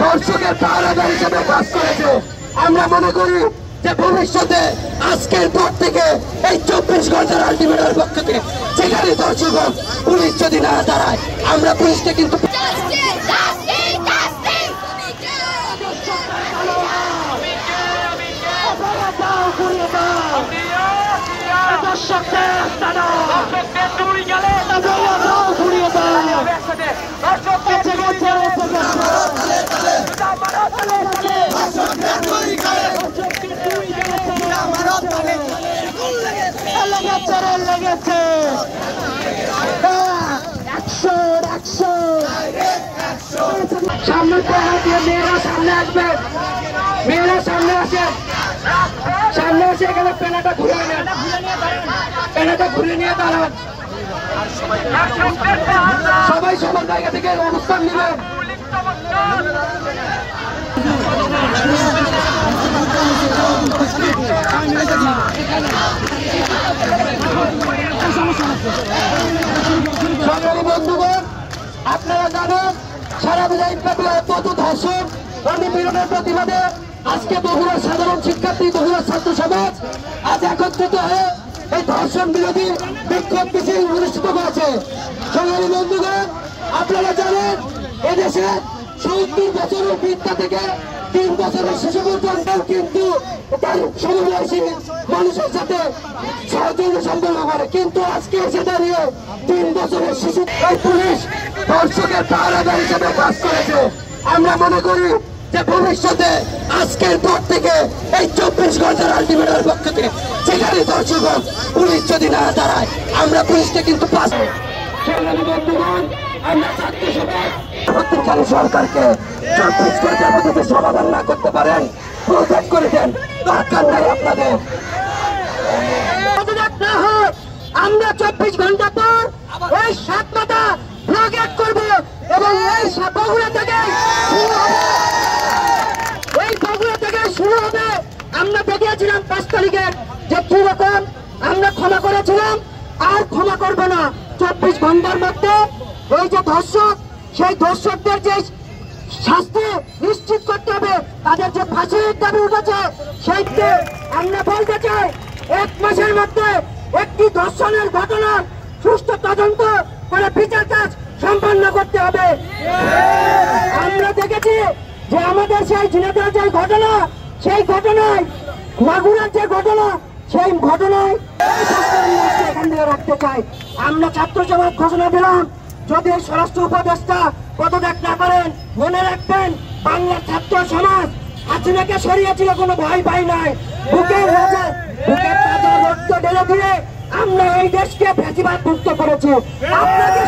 দর্শকের পাহারাদার হিসেবে কাজ করেছে। আমরা মনে করি যে ভবিষ্যতে আজকের পর থেকে এই 24 ঘন্টার আলটিমেটার পক্ষ থেকে যেখানে দর্শক পুলিশ যদি না দাঁড়ায় আমরা পুলিশকে কিন্তু সামনে মেয়েরা সামনে আসবে, মেয়েরা সামনে আসে, সামনে এসে এখানে পেনাটা ঘুরে নেন, পেনাটা ঘুরে নিয়ে দাঁড়ান। সবাই সবার জায়গা থেকে অবস্থান নেবেন। সংগ্রামী বন্ধুগণ, আপনারা জানেন সারা বিধানব্যাপী পথ ধর্ষণ ও নিপীড়নের প্রতিবাদে আজকে বগুড়ার সাধারণ শিক্ষার্থী, বগুড়ার ছাত্র সমাজ আজ একত্রিত হয়ে এই ধর্ষণ বিরোধী বিক্ষোভ মিছিল অনুষ্ঠিত করেছে। সংগ্রামী বন্ধুগণ, আপনারা জানেন এদেশে 70 বছরের বৃদ্ধা থেকে 3 বছরের শিশু পর্যন্ত কিন্তু তার সমবয়সী মানুষের সাথে সহযোগী সম্পর্ক করে, কিন্তু আজকে এসে দাঁড়িয়ে 3 বছরের শিশু এই পুলিশ দর্শকের পাহারাদার হিসেবে কাজ করেছে। আমরা মনে করি যে ভবিষ্যতে আজকের পর থেকে এই 24 ঘন্টার আলটিমেটার পক্ষ থেকে যেখানে দর্শক পুলিশ যদি না দাঁড়ায় আমরা পুলিশকে কিন্তু আমরা ছাত্র সমাজ প্রত্যেকখানে সরকারকে 24 ঘন্টার মধ্যে সমাধান না করতে পারেন প্রোটেক্ট করে দেন, দরকার নাই আপনাদের। আমরা 24 ঘন্টা পর ওই 7 মাথা ব্লকেট করব এবং এই বগুড়া থেকে শুরু হবে। আমরা দেখিয়েছিলাম 5 তারিখে যে কি রকম আমরা ক্ষমা করেছিলাম, আর ক্ষমা করব না। 24 ঘন্টার মধ্যে এই যে ধর্ষক, সেই ধর্ষকদের যে শাস্তি নিশ্চিত করতে হবে, তাদের যে ফাঁসির দাবি উঠেছে সেইতে আমরা বলতে চাই 1 মাসের মধ্যে একটি ধর্ষণের ঘটনার সুষ্ঠু তদন্ত করে বিচার কাজ সম্পন্ন করতে হবে। আমরা দেখেছি যে আমাদের সেই ঝিনাইদহের যে ঘটনা, সেই ঘটনায় মাগুরার যে ঘটনা, সেই ঘটনায় এখান থেকে রাখতে চাই। আমরা ছাত্র সমাজ ঘোষণা দিলাম, যদি স্বরাষ্ট্র উপদেষ্টা পদত্যাগ না করেন, মনে রাখবেন বাংলার ছাত্র সমাজ হাসিনাকে সরিয়েছিল, কোনো ভয় পাই নাই। বুকের রাজা, বুকের তাজা রক্ত ঢেলে দিয়ে আমরা এই দেশকে ফ্যাসিবাদ মুক্ত করেছি। আপনাকে